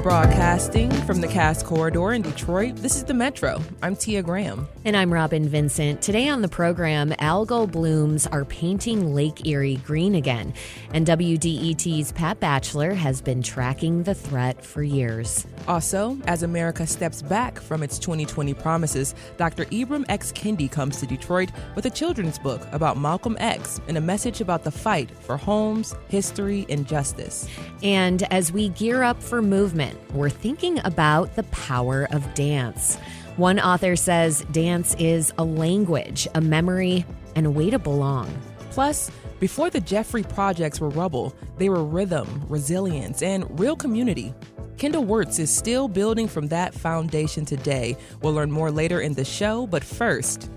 Broadcasting from the Cass Corridor in Detroit, this is The Metro. I'm Tia Graham. And I'm Robin Vincent. Today on the program, algal blooms are painting Lake Erie green again. And WDET's Pat Batchelor has been tracking the threat for years. Also, as America steps back from its 2020 promises, Dr. Ibram X. Kendi comes to Detroit with a children's book about Malcolm X and a message about the fight for homes, history, and justice. And as we gear up for movement, we're thinking about the power of dance. One author says dance is a language, a memory, and a way to belong. Plus, before the Jeffrey Projects were rubble, they were rhythm, resilience, and real community. Kendall Wirtz is still building from that foundation today. We'll learn more later in the show, but first,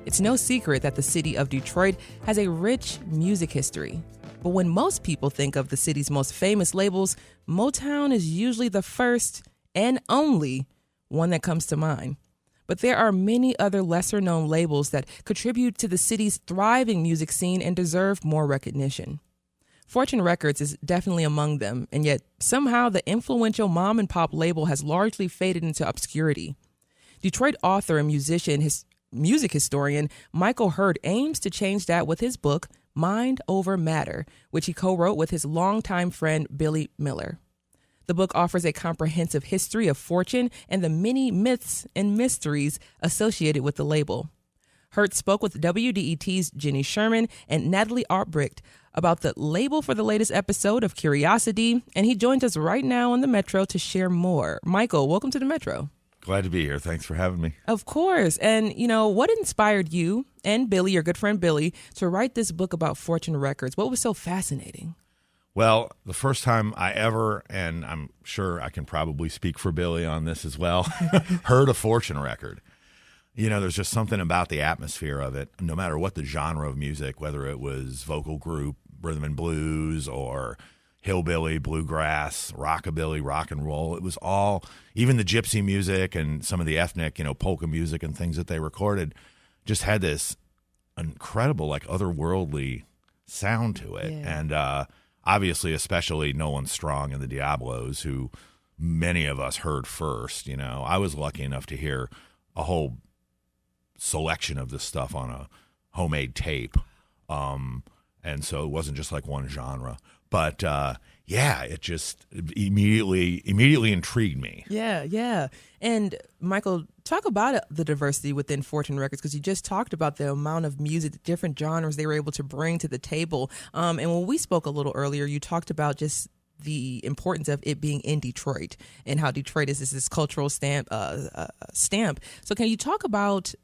it's no secret that the city of Detroit has a rich music history. But when most people think of the city's most famous labels, Motown is usually the first and only one that comes to mind. But there are many other lesser-known labels that contribute to the city's thriving music scene and deserve more recognition. Fortune Records is definitely among them, and yet somehow the influential mom-and-pop label has largely faded into obscurity. Detroit author and music historian Michael Hurd aims to change that with his book, Mind Over Matter, which he co-wrote with his longtime friend Billy Miller. The book offers a comprehensive history of Fortune and the many myths and mysteries associated with the label. Hurd spoke with WDET's Jenny Sherman and Natalie Artbricht about the label for the latest episode of Curiosity, and he joins us right now on the Metro to share more. Michael, welcome to the Metro. Glad to be here. Thanks for having me. Of course. And, what inspired you and Billy, your good friend Billy, to write this book about Fortune Records? What was so fascinating? Well, the first time I ever, and I'm sure I can probably speak for Billy on this as well, heard a Fortune record. There's just something about the atmosphere of it, no matter what the genre of music, whether it was vocal group, rhythm and blues, or hillbilly, bluegrass, rockabilly, rock and roll. It was all, even the gypsy music and some of the ethnic, polka music and things that they recorded just had this incredible, otherworldly sound to it. Yeah. And obviously, especially Nolan Strong and the Diablos, who many of us heard first. I was lucky enough to hear a whole selection of this stuff on a homemade tape. And so it wasn't just like one genre. But it just immediately intrigued me. Yeah. And Michael, talk about the diversity within Fortune Records, because you just talked about the amount of music, the different genres they were able to bring to the table. And when we spoke a little earlier, you talked about just the importance of it being in Detroit and how Detroit is this cultural stamp. So can you talk about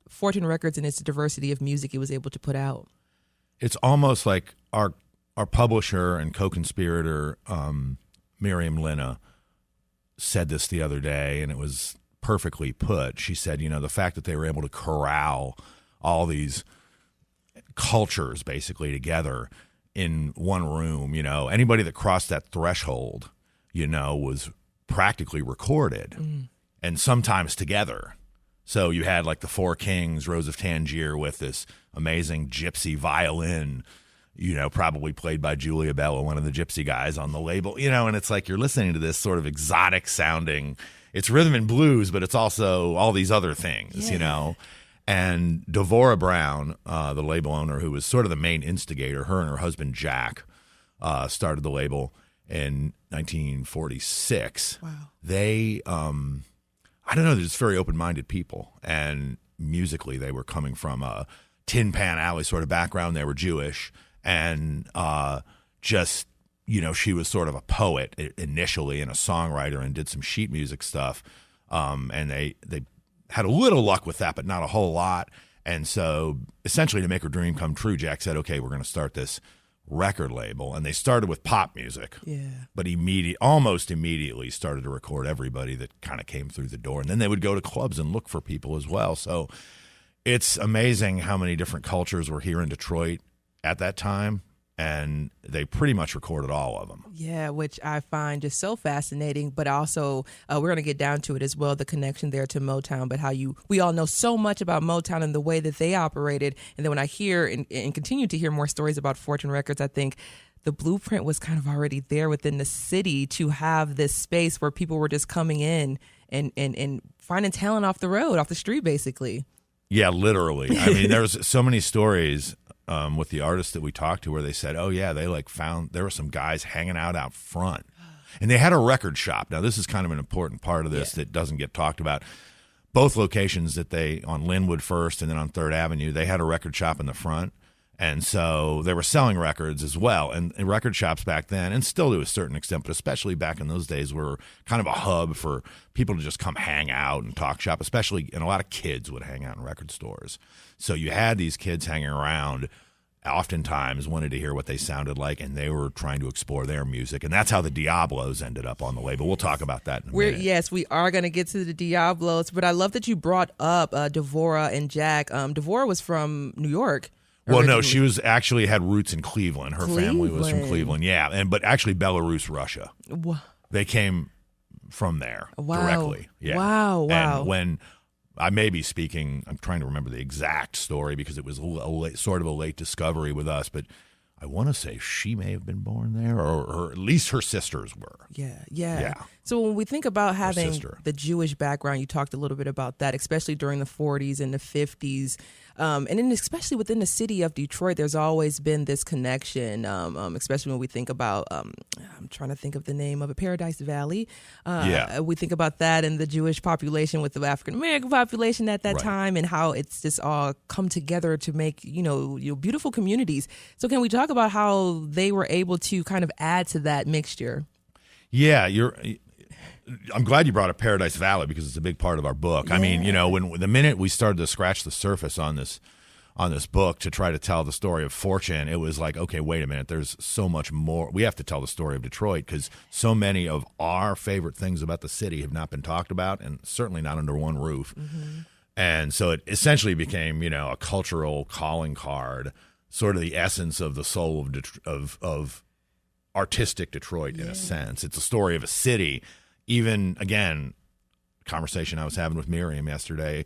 Fortune Records and its diversity of music it was able to put out? It's almost like our publisher and co-conspirator, Miriam Lina, said this the other day, and it was perfectly put. She said, the fact that they were able to corral all these cultures basically together in one room, anybody that crossed that threshold, was practically recorded and sometimes together. So you had like the Four Kings, Rose of Tangier with this amazing gypsy violin, probably played by Julia Bella, one of the gypsy guys on the label, and it's like you're listening to this sort of exotic sounding, it's rhythm and blues, but it's also all these other things, And Devora Brown, the label owner, who was sort of the main instigator, her and her husband Jack started the label in 1946. Wow. They, I don't know, they're just very open-minded people, and musically they were coming from a Tin Pan Alley sort of background. They were Jewish. And she was sort of a poet initially and a songwriter and did some sheet music stuff. And they had a little luck with that, but not a whole lot. And so essentially to make her dream come true, Jack said, okay, we're going to start this record label. And they started with pop music. Yeah. But almost immediately started to record everybody that kind of came through the door. And then they would go to clubs and look for people as well. So it's amazing how many different cultures were here in Detroit at that time, and they pretty much recorded all of them. Yeah, which I find just so fascinating, but also we're going to get down to it as well, the connection there to Motown, but how we all know so much about Motown and the way that they operated. And then when I hear and continue to hear more stories about Fortune Records, I think the blueprint was kind of already there within the city to have this space where people were just coming in and finding talent off the street, basically. Yeah, literally. I mean, there's so many stories with the artists that we talked to where they said, oh, yeah, they found there were some guys hanging out front. And they had a record shop. Now, this is kind of an important part of this that doesn't get talked about. Both locations that on Linwood first and then on 3rd Avenue, they had a record shop in the front. And so they were selling records as well. And record shops back then, and still to a certain extent, but especially back in those days, were kind of a hub for people to just come hang out and talk shop, and a lot of kids would hang out in record stores. So you had these kids hanging around, oftentimes wanted to hear what they sounded like, and they were trying to explore their music. And that's how the Diablos ended up on the label. We'll talk about that in a minute. Yes, we are going to get to the Diablos, but I love that you brought up Devora and Jack. Devora was from New York. Well, no, she was actually had roots in Cleveland. Her family was from Cleveland, yeah, but actually Belarus, Russia. They came from there directly. Yeah. Wow. And when I may be speaking, I'm trying to remember the exact story because it was sort of a late discovery with us, but I want to say she may have been born there, or at least her sisters were. Yeah. So when we think about having the Jewish background, you talked a little bit about that, especially during the 40s and the 50s. And then especially within the city of Detroit, there's always been this connection, especially when we think about, I'm trying to think of the name of it, Paradise Valley. We think about that and the Jewish population with the African-American population at that time and how it's just all come together to make, beautiful communities. So can we talk about how they were able to kind of add to that mixture? Yeah, I'm glad you brought up Paradise Valley because it's a big part of our book. Yeah. I mean, when the minute we started to scratch the surface on this book to try to tell the story of Fortune, it was like, okay, wait a minute, there's so much more. We have to tell the story of Detroit because so many of our favorite things about the city have not been talked about and certainly not under one roof. Mm-hmm. And so it essentially became, a cultural calling card, sort of the essence of the soul of artistic Detroit in a sense. It's a story of a city. Even, again, conversation I was having with Miriam yesterday,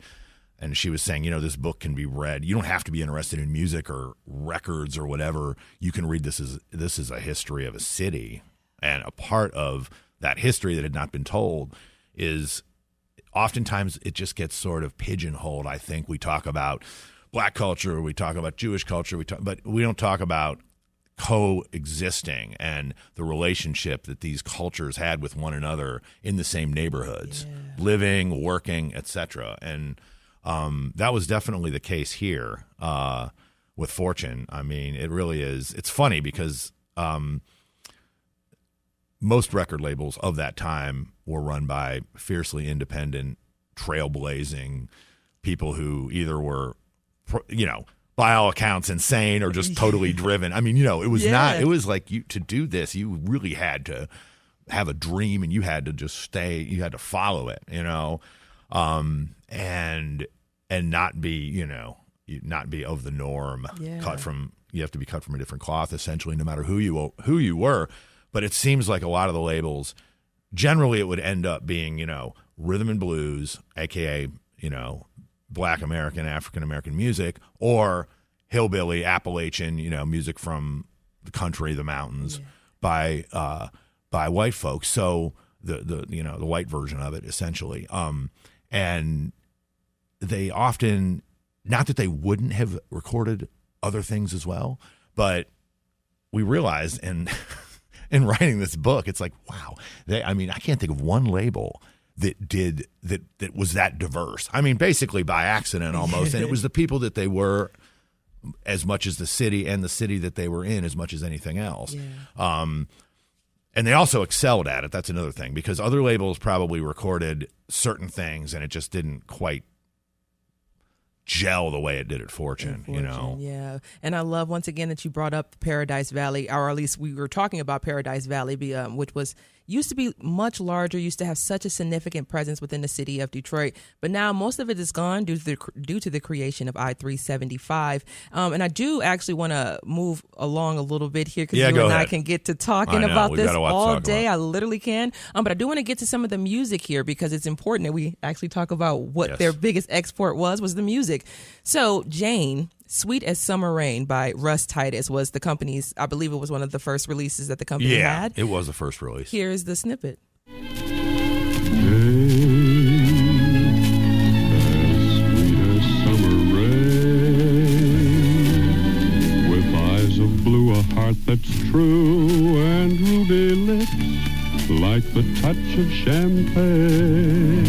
and she was saying, this book can be read. You don't have to be interested in music or records or whatever. You can read this is a history of a city. And a part of that history that had not been told is oftentimes it just gets sort of pigeonholed. I think we talk about Black culture, we talk about Jewish culture, but we don't talk about coexisting and the relationship that these cultures had with one another in the same neighborhoods, living, working, etc. And that was definitely the case here with Fortune. I mean, it really is. It's funny because most record labels of that time were run by fiercely independent, trailblazing people who either were, by all accounts, insane or just totally driven. I mean, it was not, it was like to do this, you really had to have a dream and you had to just you had to follow it, and not be, not be of the norm, you have to be cut from a different cloth, essentially, no matter who you were. But it seems like a lot of the labels, generally it would end up being, rhythm and blues, AKA, Black American, African American music, or hillbilly Appalachian, music from the country, the mountains, by white folks. So the white version of it, essentially. And they often, not that they wouldn't have recorded other things as well, but we realized in writing this book, it's like, wow, I can't think of one label that was that diverse. I mean, basically by accident almost. And it was the people that they were as much as the city, and the city that they were in as much as anything else. Yeah. And they also excelled at it. That's another thing, because other labels probably recorded certain things and it just didn't quite gel the way it did at Fortune, Yeah. And I love, once again, that you brought up Paradise Valley, or at least we were talking about Paradise Valley, which used to be much larger, used to have such a significant presence within the city of Detroit. But now most of it is gone due to the creation of I-375. And I do actually want to move along a little bit here, because you and I can get to talking about this all day. I literally can. But I do want to get to some of the music here, because it's important that we actually talk about what their biggest export was the music. So Jane Sweet as Summer Rain by Russ Titus was the company's, I believe it was one of the first releases that the company had. Yeah, it was the first release. Here's the snippet. A heart that's true and ruby lips like the touch of champagne.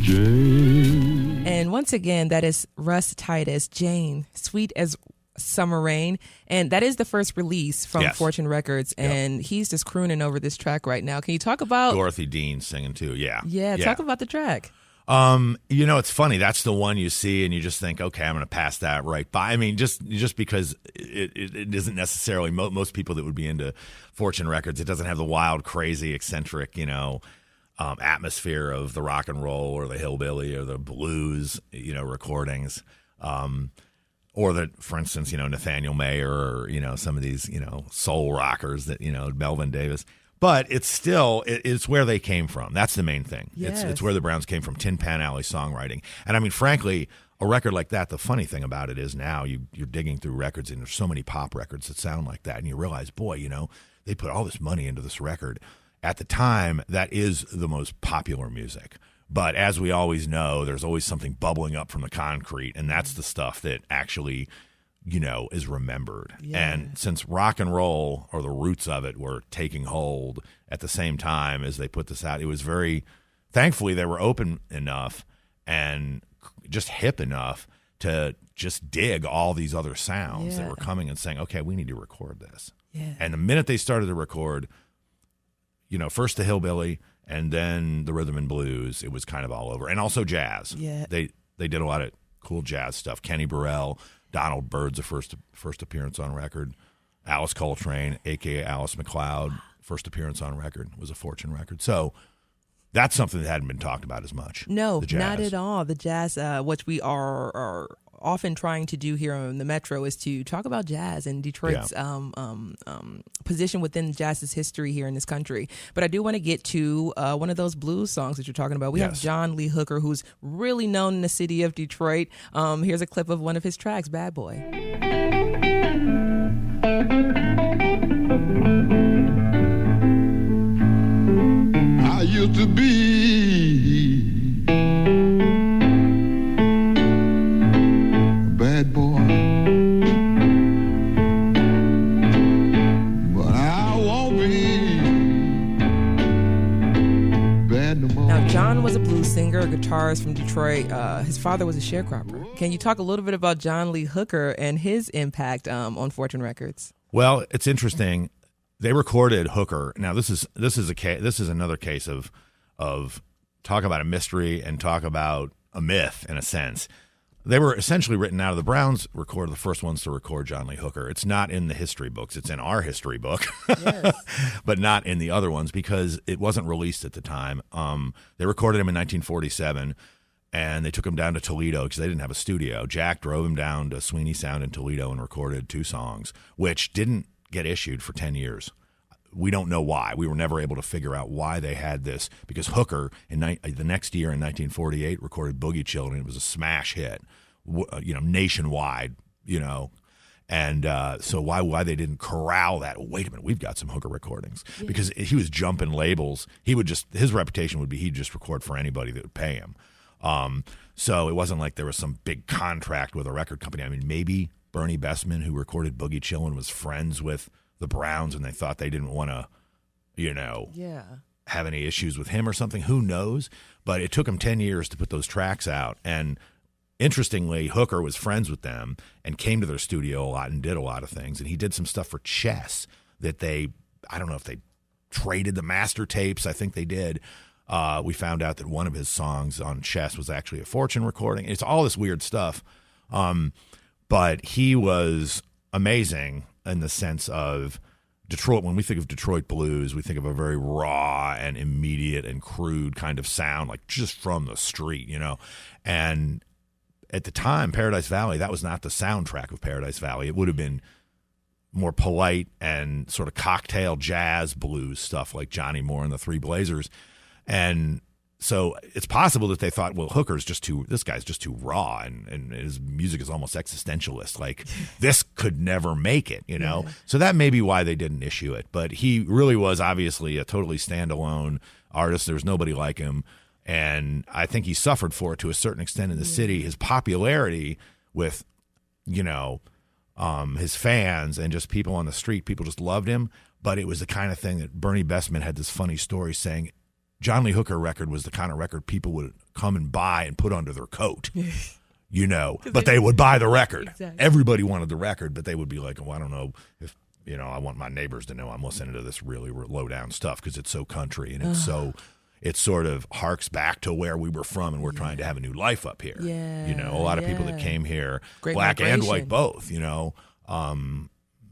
Jane. And once again, that is Russ Titus, Jane, Sweet as Summer Rain. And that is the first release from Fortune Records. And he's just crooning over this track right now. Can you talk about Dorothy Dean singing too? Yeah, talk about the track. It's funny. That's the one you see and you just think, okay, I'm going to pass that right by. I mean, just because it isn't necessarily most people that would be into Fortune Records. It doesn't have the wild, crazy, eccentric, atmosphere of the rock and roll or the hillbilly or the blues, recordings. Or that, for instance, Nathaniel Mayer or, some of these, soul rockers that, Melvin Davis. But it's still, it's where they came from. That's the main thing. Yes. It's where the Browns came from, Tin Pan Alley songwriting. And I mean, frankly, a record like that, the funny thing about it is now you're digging through records and there's so many pop records that sound like that. And you realize, boy, they put all this money into this record. At the time, that is the most popular music. But as we always know, there's always something bubbling up from the concrete. And that's the stuff that actually is remembered. Yeah. And since rock and roll, or the roots of it, were taking hold at the same time as they put this out, it was thankfully they were open enough and just hip enough to just dig all these other sounds that were coming and saying, okay, we need to record this. Yeah. And the minute they started to record, first the hillbilly and then the rhythm and blues, it was kind of all over. And also jazz. Yeah. They did a lot of cool jazz stuff. Kenny Burrell, Donald Byrd's first appearance on record. Alice Coltrane, a.k.a. Alice McLeod, first appearance on record, was a Fortune record. So that's something that hadn't been talked about as much. No, not at all. The jazz, which we are often trying to do here on the Metro, is to talk about jazz and Detroit's position within jazz's history here in this country. But I do want to get to one of those blues songs that you're talking about. We have John Lee Hooker, who's really known in the city of Detroit. Here's a clip of one of his tracks, Bad Boy. I used to be a bad boy, but I won't be bad no more. Now, John was a blues singer, a guitarist from Detroit. His father was a sharecropper. Can you talk a little bit about John Lee Hooker and his impact on Fortune Records? Well, it's interesting. They recorded Hooker. Now, this is another case of talk about a mystery and talk about a myth in a sense. They were essentially written out of the Browns. Recorded the first ones to record John Lee Hooker. It's not in the history books. It's in our history book, but not in the other ones because it wasn't released at the time. They recorded him in 1947. And they took him down to Toledo because they didn't have a studio. Jack drove him down to Sweeney Sound in Toledo and recorded 2 songs, which didn't get issued for 10 years. We don't know why. We were never able to figure out why they had this, because Hooker, the next year in 1948, recorded Boogie Children. It was a smash hit, nationwide, And so why they didn't corral that? Wait a minute, we've got some Hooker recordings. Because he was jumping labels. His reputation would be he'd just record for anybody that would pay him. So it wasn't like there was some big contract with a record company. I mean, maybe Bernie Bessman, who recorded Boogie Chillin', was friends with the Browns and they thought they didn't want to, have any issues with him or something. Who knows? But it took him 10 years to put those tracks out. And interestingly, Hooker was friends with them and came to their studio a lot and did a lot of things. And he did some stuff for Chess that I don't know if they traded the master tapes. I think they did. We found out that one of his songs on Chess was actually a Fortune recording. It's all this weird stuff. But he was amazing in the sense of Detroit. When we think of Detroit blues, we think of a very raw and immediate and crude kind of sound, like just from the street, And at the time, Paradise Valley, that was not the soundtrack of Paradise Valley. It would have been more polite and sort of cocktail jazz blues stuff like Johnny Moore and the Three Blazers. And So it's possible that they thought, well, this guy's just too raw, and his music is almost existentialist. Like, this could never make it, you know? Yeah. So that may be why they didn't issue it. But he really was obviously a totally standalone artist. There's nobody like him. And I think he suffered for it to a certain extent in the city. His popularity with, his fans and just people on the street, people just loved him. But it was the kind of thing that Bernie Bestman had this funny story saying, John Lee Hooker record was the kind of record people would come and buy and put under their coat, but they would buy the record. Exactly. Everybody wanted the record, but they would be like, oh, I don't know if, I want my neighbors to know I'm listening to this really low down stuff because it's so country and it sort of harks back to where we were from, and we're trying to have a new life up here. Yeah, a lot of people that came here, Great black migration. And white both,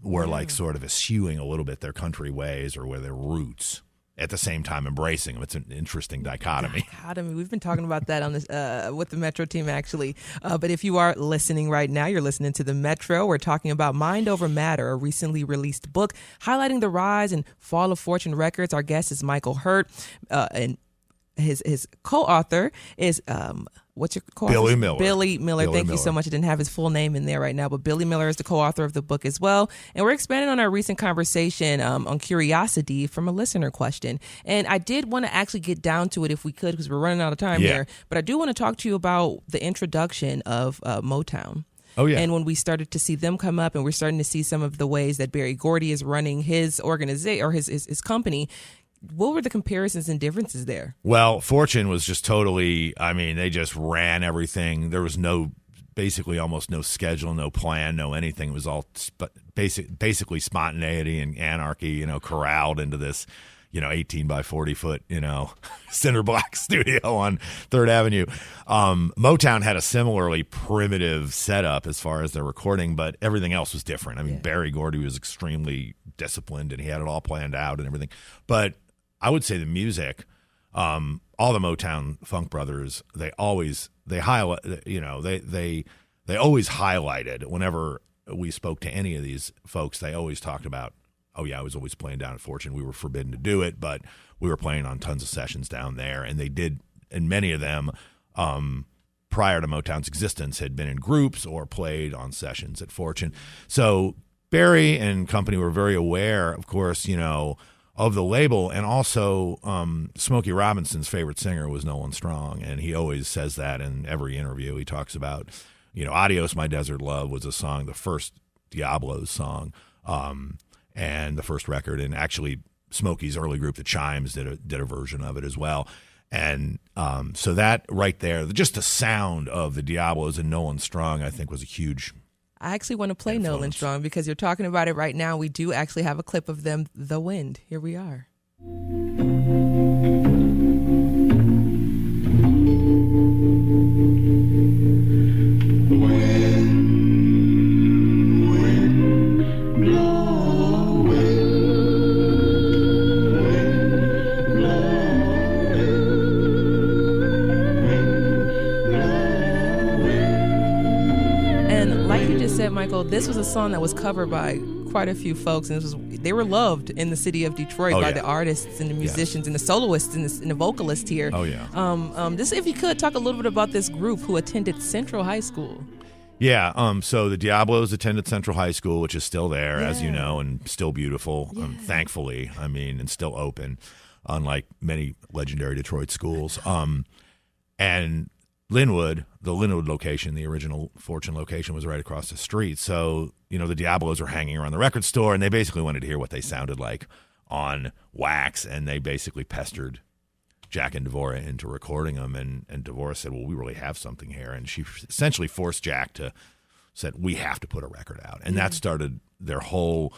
were like sort of eschewing a little bit their country ways or their roots, at the same time embracing them. It's an interesting dichotomy. We've been talking about that on this with the Metro team, actually. But if you are listening right now, you're listening to the Metro. We're talking about Mind Over Matter, a recently released book highlighting the rise and fall of Fortune Records. Our guest is Michael Hurt, and his co-author is what's your co-author? Billy Miller. Billy Miller. Thank you so much. I didn't have his full name in there right now, but Billy Miller is the co-author of the book as well. And we're expanding on our recent conversation on curiosity from a listener question. And I did want to actually get down to it if we could, because we're running out of time here. But I do want to talk to you about the introduction of Motown. Oh, yeah. And when we started to see them come up, and we're starting to see some of the ways that Berry Gordy is running his organization or his company, what were the comparisons and differences there? Well, Fortune was just totally, they just ran everything. There was basically almost no schedule, no plan, no anything. It was all basically spontaneity and anarchy, corralled into this, 18 by 40 foot, cinder block studio on 3rd Avenue. Motown had a similarly primitive setup as far as their recording, but everything else was different. Berry Gordy was extremely disciplined, and he had it all planned out and everything. But I would say the music, all the Motown Funk brothers, they always highlighted whenever we spoke to any of these folks. They always talked about, oh yeah, I was always playing down at Fortune. We were forbidden to do it, but we were playing on tons of sessions down there, and they did. And many of them, prior to Motown's existence, had been in groups or played on sessions at Fortune. So Berry and company were very aware, of course, of the label, and also Smokey Robinson's favorite singer was Nolan Strong, and he always says that in every interview. He talks about, Adios My Desert Love was a song, the first Diablos song, and the first record, and actually Smokey's early group, the Chimes, did a version of it as well. And so that right there, just the sound of the Diablos and Nolan Strong, I think, was a huge I actually want to play Nolan Strong because you're talking about it right now. We do actually have a clip of them, The Wind. Here we are. Michael, this was a song that was covered by quite a few folks, and they were loved in the city of Detroit by the artists and the musicians and the soloists and the vocalists here. Oh yeah. This, if you could talk a little bit about this group who attended Central High School. Yeah. So the Diablos attended Central High School, which is still there, as you know, and still beautiful. Thankfully, and still open, unlike many legendary Detroit schools. And Linwood, the Linwood location, the original Fortune location, was right across the street. So, the Diablos were hanging around the record store, and they basically wanted to hear what they sounded like on wax, and they basically pestered Jack and Devorah into recording them, and Devorah said, well, we really have something here. And she essentially forced Jack said, we have to put a record out. And that started their whole,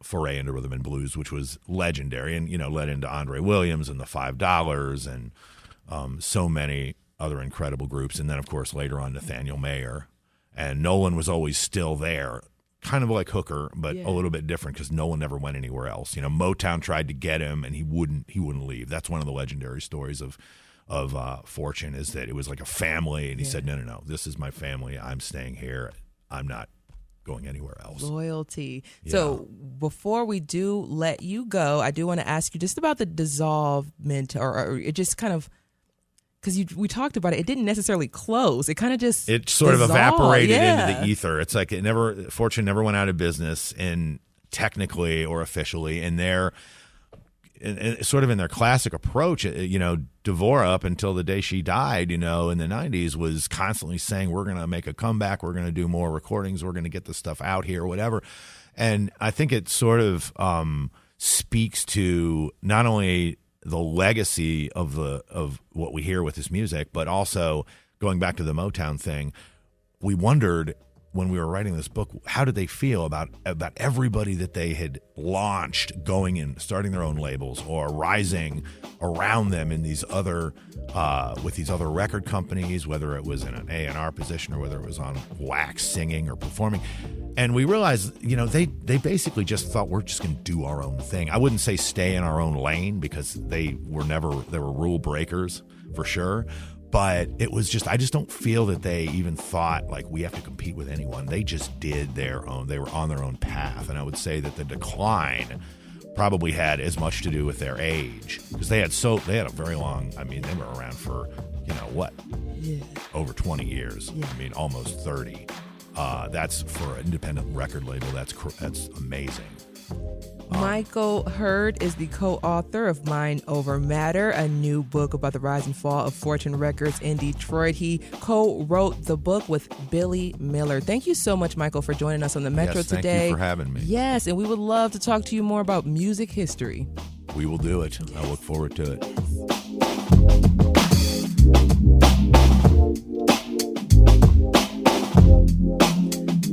foray into rhythm and blues, which was legendary, and, led into Andre Williams and the $5 and so many other incredible groups. And then, of course, later on, Nathaniel Mayer. And Nolan was always still there, kind of like Hooker, but a little bit different because Nolan never went anywhere else. Motown tried to get him, and he wouldn't leave. That's one of the legendary stories of Fortune, is that it was like a family, and he said, no, this is my family. I'm staying here. I'm not going anywhere else. Loyalty. Yeah. So before we do let you go, I do want to ask you just about the dissolvement, or it just kind of, because we talked about it, it didn't necessarily close. It kind of just it sort dissolved. of evaporated Yeah. into the ether. It's like Fortune never went out of business, and technically or officially, and they're sort of in their classic approach. Dvorak, up until the day she died, in the 90s, was constantly saying, we're going to make a comeback, we're going to do more recordings, we're going to get the stuff out here, whatever. And I think it sort of speaks to not only the legacy of what we hear with this music, but also going back to the Motown thing. We wondered when we were writing this book, how did they feel about everybody that they had launched, going and starting their own labels or rising around them in these other with these other record companies, whether it was in an A&R position or whether it was on wax singing or performing. And we realized, they basically just thought, we're just going to do our own thing. I wouldn't say stay in our own lane, because they were rule breakers for sure. But it was just, I just don't feel that they even thought like we have to compete with anyone. They just did their own. They were on their own path. And I would say that the decline probably had as much to do with their age, because they had a very long, they were around for, over 20 years. Yeah. Almost 30. That's for an independent record label. That's amazing. Michael Hurd is the co-author of Mind Over Matter, a new book about the rise and fall of Fortune Records in Detroit. He co-wrote the book with Billy Miller. Thank you so much, Michael, for joining us on the Metro today. Thank you for having me. Yes, and we would love to talk to you more about music history. We will do it. I look forward to it.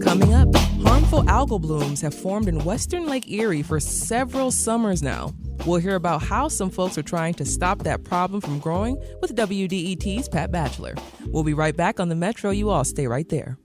Coming up, harmful algal blooms have formed in western Lake Erie for several summers now. We'll hear about how some folks are trying to stop that problem from growing with WDET's Pat Batchelor. We'll be right back on the Metro. You all stay right there.